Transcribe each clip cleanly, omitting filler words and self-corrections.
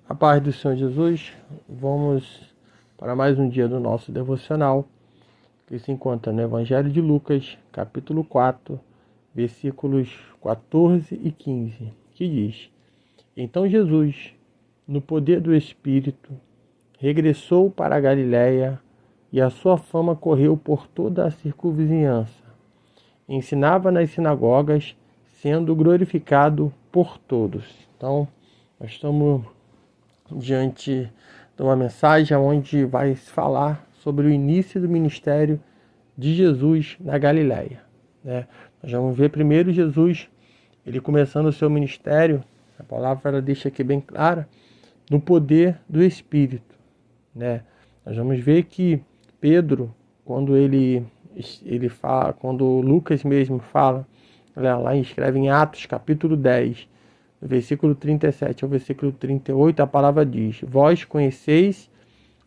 A paz do Senhor Jesus, vamos para mais um dia do nosso devocional, que se encontra no Evangelho de Lucas, capítulo 4, versículos 14 e 15, que diz: Então Jesus, no poder do Espírito, regressou para a Galiléia e a sua fama correu por toda a circunvizinhança. Ensinava nas sinagogas, sendo glorificado por todos. Então, nós estamos diante de uma mensagem onde vai se falar sobre o início do ministério de Jesus na Galiléia, né? Nós vamos ver primeiro Jesus, ele começando o seu ministério, a palavra deixa aqui bem clara, no poder do Espírito, né? Nós vamos ver que Pedro, quando ele fala, quando Lucas mesmo fala, lá escreve em Atos capítulo 10, do versículo 37 ao versículo 38, a palavra diz: Vós conheceis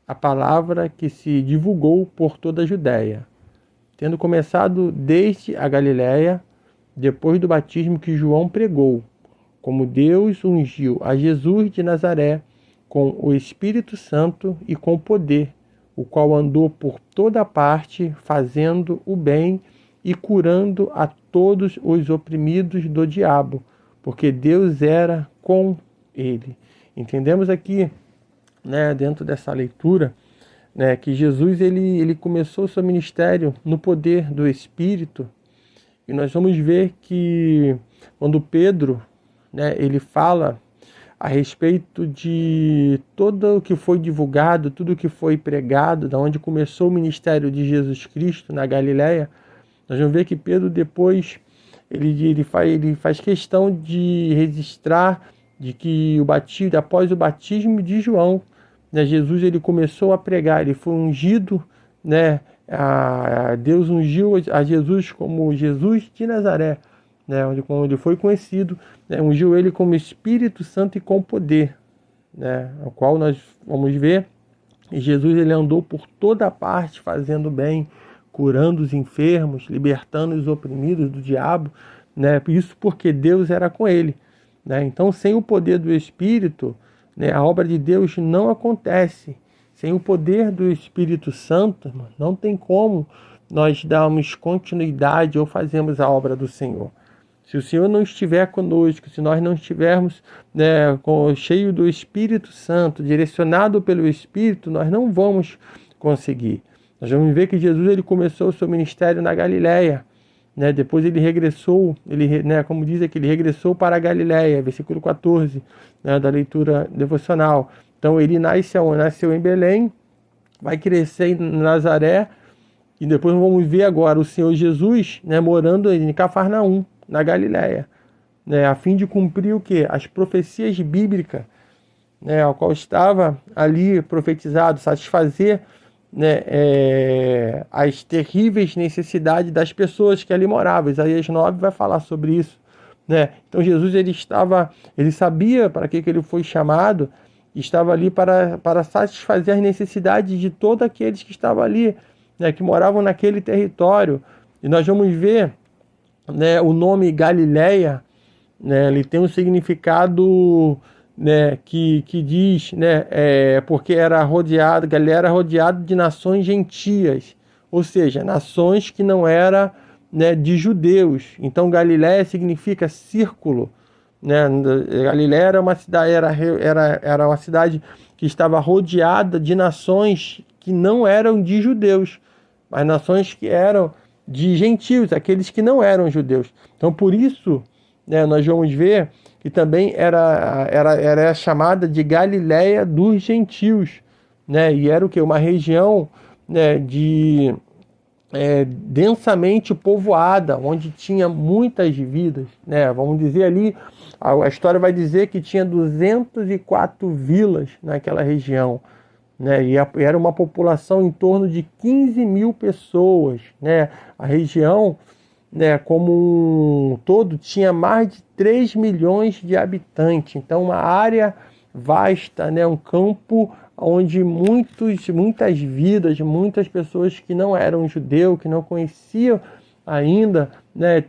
a palavra que se divulgou por toda a Judéia, tendo começado desde a Galiléia, depois do batismo que João pregou, como Deus ungiu a Jesus de Nazaré com o Espírito Santo e com poder, o qual andou por toda parte, fazendo o bem e curando a todos os oprimidos do diabo, porque Deus era com ele. Entendemos aqui, né, dentro dessa leitura, né, que Jesus ele começou o seu ministério no poder do Espírito, e nós vamos ver que quando Pedro, né, ele fala a respeito de todo o que foi divulgado, tudo o que foi pregado, da onde começou o ministério de Jesus Cristo na Galiléia, nós vamos ver que Pedro depois ele faz questão de registrar de que após o batismo de João, né, Jesus ele começou a pregar, ele foi ungido, né, Deus ungiu a Jesus como Jesus de Nazaré, né, como ele foi conhecido, né, ungiu ele como Espírito Santo e com poder, né, o qual nós vamos ver, e Jesus ele andou por toda parte fazendo bem, curando os enfermos, libertando os oprimidos do diabo, né? Isso porque Deus era com ele, né? Então, sem o poder do Espírito, né, a obra de Deus não acontece. Sem o poder do Espírito Santo, não tem como nós darmos continuidade ou fazermos a obra do Senhor. Se o Senhor não estiver conosco, se nós não estivermos, né, cheio do Espírito Santo, direcionado pelo Espírito, nós não vamos conseguir. Nós vamos ver que Jesus ele começou o seu ministério na Galiléia, né? Depois ele regressou, né, como diz aqui, ele regressou para a Galiléia, versículo 14, né, da leitura devocional. Então ele nasceu em Belém, vai crescer em Nazaré, e depois vamos ver agora o Senhor Jesus, né, morando em Cafarnaum, na Galiléia, né, a fim de cumprir o quê? As profecias bíblicas, né, ao qual estava ali profetizado, satisfazer, né, as terríveis necessidades das pessoas que ali moravam. Isaías 9 vai falar sobre isso, né? Então Jesus ele sabia para que ele foi chamado, estava ali para satisfazer as necessidades de todos aqueles que estavam ali, né, que moravam naquele território. E nós vamos ver, né, o nome Galiléia, né, ele tem um significado, né, que diz, né, porque Galiléia era rodeado de nações gentias, ou seja, nações que não eram, né, de judeus. Então Galiléia significa círculo, né? Galiléia era uma cidade, era uma cidade que estava rodeada de nações que não eram de judeus, mas nações que eram de gentios, aqueles que não eram judeus. Então por isso, né, nós vamos ver que também era chamada de Galiléia dos gentios, né? E era o que? Uma região, né, densamente povoada, onde tinha muitas vidas, né? Vamos dizer ali, a história vai dizer que tinha 204 vilas naquela região, né? E era uma população em torno de 15 mil pessoas, né? A região, né, como um todo, tinha mais de 3 milhões de habitantes. Então, uma área vasta, né, um campo onde muitas vidas, muitas pessoas que não eram judeus, que não conheciam ainda, né,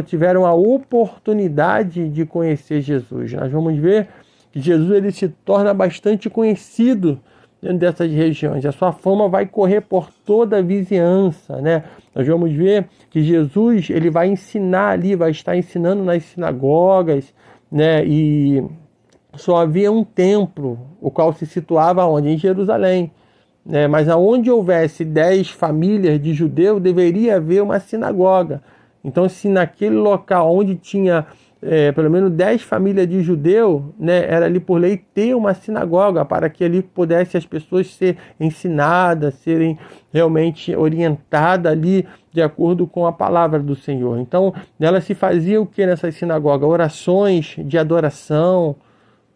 tiveram a oportunidade de conhecer Jesus. Nós vamos ver que Jesus ele se torna bastante conhecido dentro dessas regiões. A sua fama vai correr por toda a vizinhança, né? Nós vamos ver que Jesus ele vai ensinar ali, vai estar ensinando nas sinagogas, né? E só havia um templo, o qual se situava onde? Em Jerusalém. Né? Mas aonde houvesse 10 famílias de judeu, deveria haver uma sinagoga. Então, se naquele local onde tinha pelo menos 10 famílias de judeu, né, era ali por lei ter uma sinagoga para que ali pudessem as pessoas ser ensinadas, serem realmente orientadas ali de acordo com a palavra do Senhor. Então, nela se fazia o que nessa sinagoga? Orações de adoração,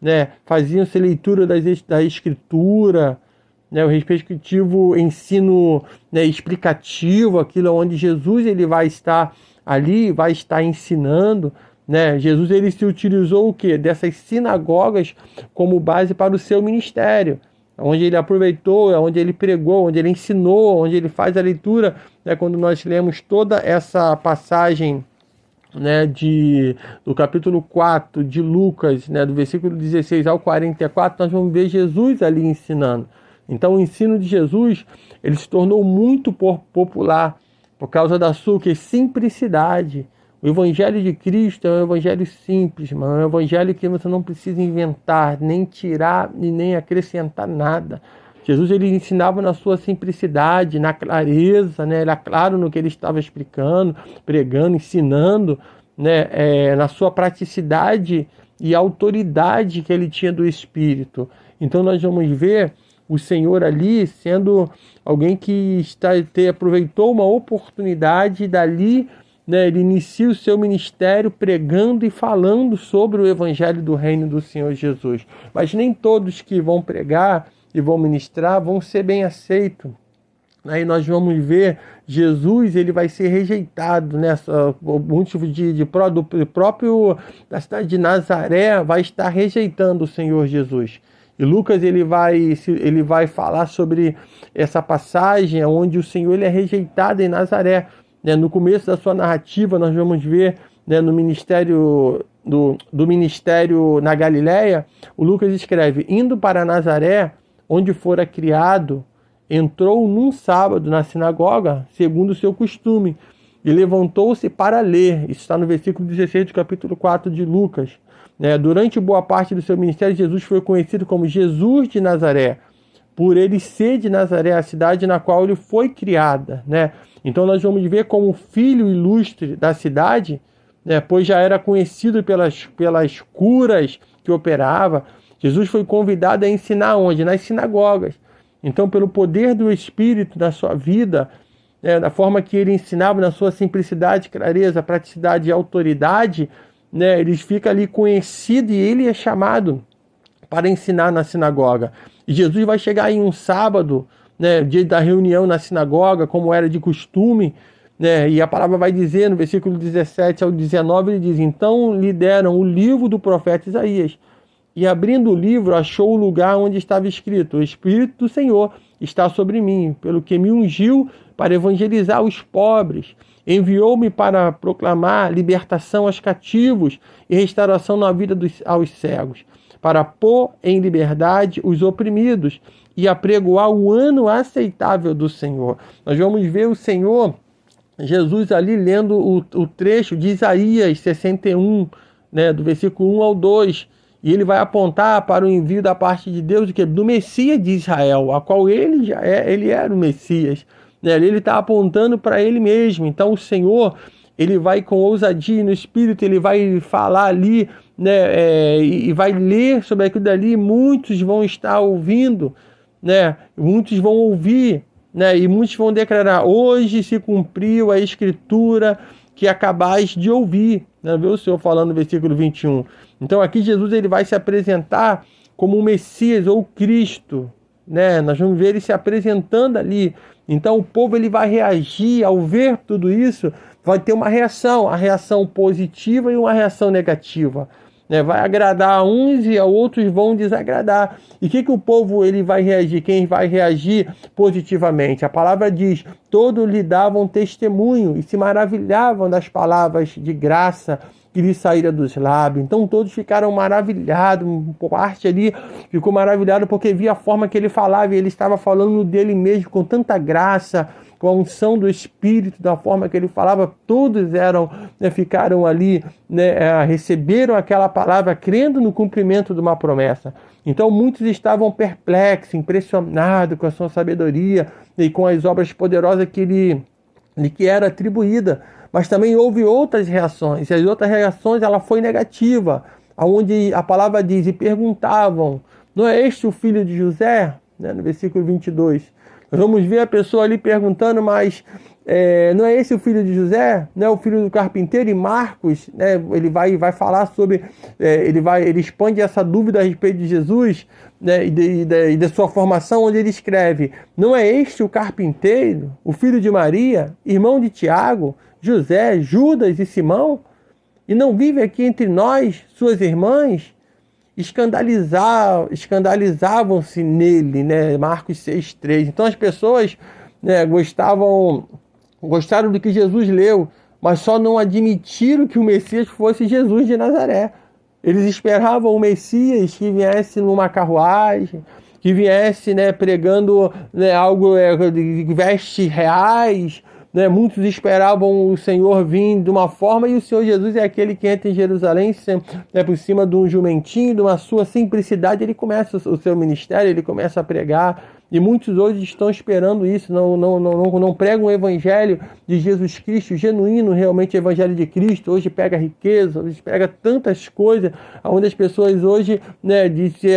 né? Faziam-se leitura da Escritura, né? O respectivo ensino, né, explicativo, aquilo onde Jesus ele vai estar ali, vai estar ensinando. Né? Jesus ele se utilizou o quê? Dessas sinagogas como base para o seu ministério, onde ele aproveitou, onde ele pregou, onde ele ensinou, onde ele faz a leitura. Né? Quando nós lemos toda essa passagem, né, do capítulo 4 de Lucas, né, do versículo 16 ao 44, nós vamos ver Jesus ali ensinando. Então o ensino de Jesus ele se tornou muito popular por causa da sua simplicidade. O evangelho de Cristo é um evangelho simples, mano. É um evangelho que você não precisa inventar, nem tirar e nem acrescentar nada. Jesus ele ensinava na sua simplicidade, na clareza, né? Era claro no que ele estava explicando, pregando, ensinando, né? Na sua praticidade e autoridade que ele tinha do Espírito. Então nós vamos ver o Senhor ali sendo alguém que aproveitou uma oportunidade e dali, né, ele inicia o seu ministério pregando e falando sobre o evangelho do reino do Senhor Jesus. Mas nem todos que vão pregar e vão ministrar vão ser bem aceitos. Aí nós vamos ver Jesus, ele vai ser rejeitado, né? Muitos do próprio da cidade de Nazaré vai estar rejeitando o Senhor Jesus. E Lucas ele vai falar sobre essa passagem onde o Senhor ele é rejeitado em Nazaré. No começo da sua narrativa, nós vamos ver, né, no ministério do ministério na Galileia, o Lucas escreve: indo para Nazaré, onde fora criado, entrou num sábado na sinagoga, segundo o seu costume, e levantou-se para ler. Isso está no versículo 16 do capítulo 4 de Lucas. Durante boa parte do seu ministério, Jesus foi conhecido como Jesus de Nazaré, por ele ser de Nazaré, a cidade na qual ele foi criada, né? Então nós vamos ver como filho ilustre da cidade, né, pois já era conhecido pelas curas que operava. Jesus foi convidado a ensinar onde? Nas sinagogas. Então, pelo poder do Espírito na sua vida, né, da forma que ele ensinava, na sua simplicidade, clareza, praticidade e autoridade, né, ele fica ali conhecido e ele é chamado para ensinar na sinagoga. E Jesus vai chegar em um sábado, né, dia da reunião na sinagoga, como era de costume, né, e a palavra vai dizer, no versículo 17 ao 19, ele diz: então lhe deram o livro do profeta Isaías, e abrindo o livro, achou o lugar onde estava escrito: o Espírito do Senhor está sobre mim, pelo que me ungiu para evangelizar os pobres, enviou-me para proclamar libertação aos cativos e restauração na vida aos cegos, para pôr em liberdade os oprimidos e apregoar o ano aceitável do Senhor. Nós vamos ver o Senhor, Jesus ali lendo o trecho de Isaías 61, né, do versículo 1 ao 2, e ele vai apontar para o envio da parte de Deus do Messias de Israel, a qual ele era o Messias. Né? Ele está apontando para ele mesmo. Então o Senhor, ele vai com ousadia no Espírito, ele vai falar ali, né, e vai ler sobre aquilo dali, e muitos vão estar ouvindo, né? Muitos vão ouvir, né? E muitos vão declarar: hoje se cumpriu a escritura que acabais de ouvir. Né? Vê o Senhor falando no versículo 21. Então aqui Jesus ele vai se apresentar como o Messias ou o Cristo, né? Nós vamos ver ele se apresentando ali. Então o povo ele vai reagir ao ver tudo isso, vai ter uma reação positiva e uma reação negativa. Né? Vai agradar a uns e a outros vão desagradar. E o que o povo ele vai reagir? Quem vai reagir positivamente? A palavra diz: todos lhe davam testemunho e se maravilhavam das palavras de graça que lhe saíra dos lábios. Então todos ficaram maravilhados, parte ali ficou maravilhado porque via a forma que ele falava, e ele estava falando dele mesmo com tanta graça, com a unção do Espírito, da forma que ele falava. Todos ficaram ali, receberam aquela palavra, crendo no cumprimento de uma promessa. Então muitos estavam perplexos, impressionados com a sua sabedoria e com as obras poderosas que era atribuída. Mas também houve outras reações, e as outras reações ela foi negativa, onde a palavra diz, e perguntavam, não é este o filho de José? No versículo 22. Nós vamos ver a pessoa ali perguntando, mas não é esse o filho de José? Não é o filho do carpinteiro? E Marcos, ele vai falar sobre, ele expande essa dúvida a respeito de Jesus, e da sua formação, onde ele escreve, não é este o carpinteiro, o filho de Maria, irmão de Tiago, José, Judas e Simão? E não vive aqui entre nós, suas irmãs? Escandalizavam-se nele, Marcos 6,3. Então as pessoas gostaram do que Jesus leu, mas só não admitiram que o Messias fosse Jesus de Nazaré. Eles esperavam o Messias que viesse numa carruagem, que viesse pregando algo de vestes reais. Muitos esperavam o Senhor vir de uma forma, e o Senhor Jesus é aquele que entra em Jerusalém por cima de um jumentinho, de uma sua simplicidade. Ele começa o seu ministério, ele começa a pregar. E muitos hoje estão esperando isso, não pregam o evangelho de Jesus Cristo, genuíno realmente o evangelho de Cristo. Hoje pega riqueza, hoje pega tantas coisas, onde as pessoas hoje,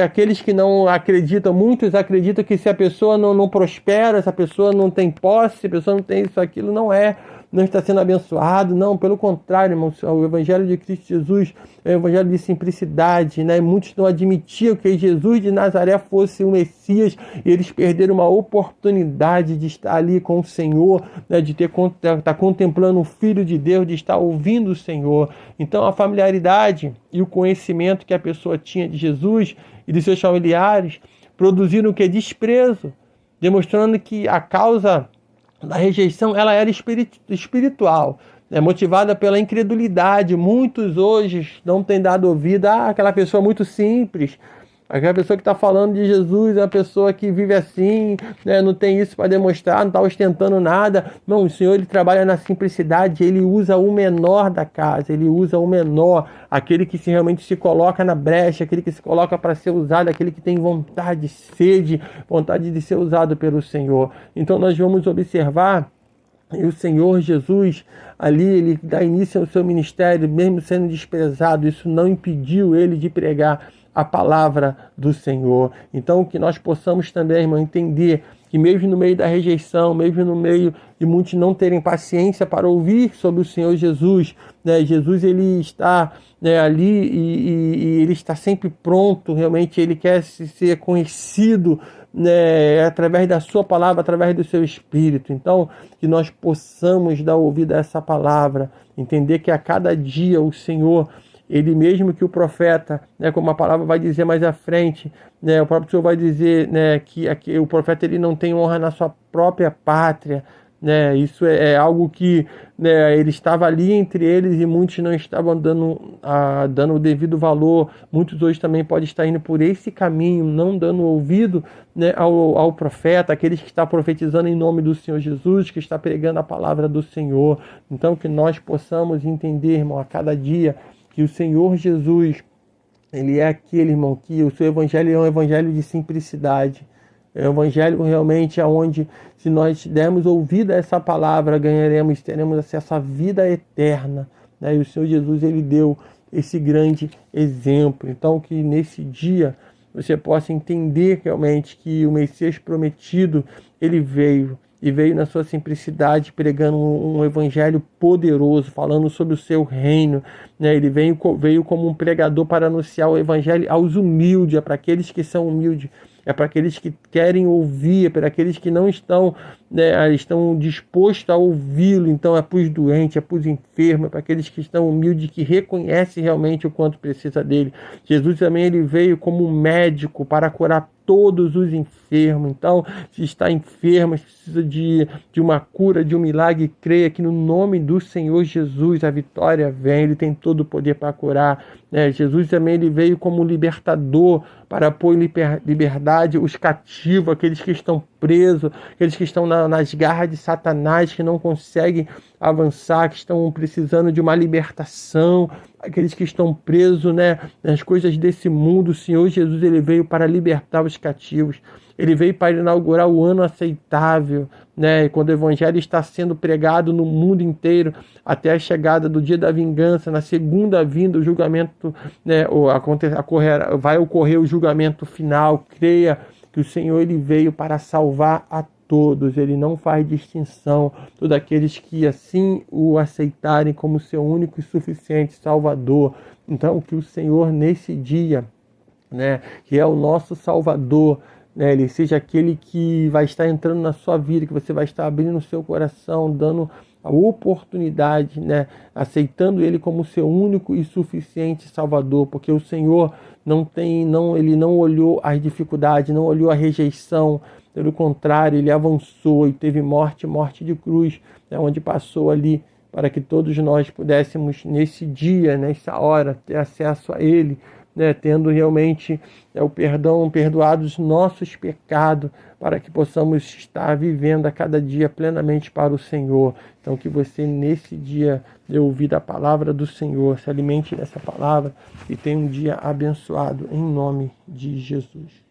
aqueles que não acreditam, muitos acreditam que se a pessoa não prospera, se a pessoa não tem posse, se a pessoa não tem isso, aquilo, não está sendo abençoado. Não, pelo contrário, irmão, o evangelho de Cristo Jesus é um evangelho de simplicidade, Muitos não admitiam que Jesus de Nazaré fosse o Messias, e eles perderam uma oportunidade de estar ali com o Senhor, de estar contemplando o Filho de Deus, de estar ouvindo o Senhor. Então a familiaridade e o conhecimento que a pessoa tinha de Jesus e de seus familiares produziram o que? Desprezo, demonstrando que a causa da rejeição ela era espiritual, motivada pela incredulidade. Muitos hoje não têm dado ouvido àquela pessoa muito simples, aquela pessoa que está falando de Jesus, é uma pessoa que vive assim, não tem isso para demonstrar, não está ostentando nada. Não, o Senhor ele trabalha na simplicidade, ele usa o menor da casa, ele usa o menor, aquele que realmente se coloca na brecha, aquele que se coloca para ser usado, aquele que tem vontade, sede, vontade de ser usado pelo Senhor. Então nós vamos observar, e o Senhor Jesus, ali, ele dá início ao seu ministério, mesmo sendo desprezado, isso não impediu ele de pregar a palavra do Senhor. Então que nós possamos também, irmão, entender que mesmo no meio da rejeição, mesmo no meio de muitos não terem paciência para ouvir sobre o Senhor Jesus, Jesus ele está ali e ele está sempre pronto, realmente ele quer ser conhecido através da sua palavra, através do seu Espírito. Então que nós possamos dar ouvido a essa palavra, entender que a cada dia o Senhor, ele mesmo que o profeta, como a palavra vai dizer mais à frente, o próprio Senhor vai dizer que o profeta ele não tem honra na sua própria pátria. Isso é algo que ele estava ali entre eles e muitos não estavam dando o devido valor. Muitos hoje também podem estar indo por esse caminho, não dando ouvido ao profeta, aqueles que estão profetizando em nome do Senhor Jesus, que está pregando a palavra do Senhor. Então que nós possamos entender, irmão, a cada dia, que o Senhor Jesus, ele é aquele, irmão, que o seu evangelho é um evangelho de simplicidade. É um evangelho realmente onde, se nós dermos ouvido a essa palavra, teremos acesso à vida eterna. E o Senhor Jesus, ele deu esse grande exemplo. Então que nesse dia você possa entender realmente que o Messias prometido, ele veio. E veio na sua simplicidade, pregando um evangelho poderoso, falando sobre o seu reino. Ele veio como um pregador para anunciar o evangelho aos humildes, é para aqueles que são humildes, é para aqueles que querem ouvir, é para aqueles que não estão, estão dispostos a ouvi-lo. Então é para os doentes, é para os enfermos, é para aqueles que estão humildes, que reconhecem realmente o quanto precisa dele. Jesus também ele veio como um médico para curar todos os enfermos. Então, se está enfermo, se precisa de uma cura, de um milagre, creia que no nome do Senhor Jesus a vitória vem. Ele tem todo o poder para curar. Jesus também ele veio como libertador para pôr em liberdade os cativos, aqueles que estão presos, aqueles que estão nas garras de Satanás, que não conseguem avançar, que estão precisando de uma libertação, aqueles que estão presos, nas coisas desse mundo. O Senhor Jesus ele veio para libertar os cativos. Ele veio para inaugurar o ano aceitável, quando o evangelho está sendo pregado no mundo inteiro, até a chegada do dia da vingança, na segunda vinda, o julgamento, vai ocorrer o julgamento final. Creia que o Senhor ele veio para salvar a todos, ele não faz distinção, todos aqueles que assim o aceitarem como seu único e suficiente Salvador. Então, que o Senhor nesse dia, que é o nosso Salvador, ele seja aquele que vai estar entrando na sua vida, que você vai estar abrindo o seu coração, dando a oportunidade, aceitando ele como seu único e suficiente Salvador, porque o Senhor ele não olhou as dificuldades, não olhou a rejeição, pelo contrário, ele avançou e teve morte de cruz, onde passou ali para que todos nós pudéssemos nesse dia, nessa hora, ter acesso a ele, tendo realmente o perdão, perdoados nossos pecados, para que possamos estar vivendo a cada dia plenamente para o Senhor. Então que você nesse dia dê ouvido à palavra do Senhor, se alimente dessa palavra e tenha um dia abençoado em nome de Jesus.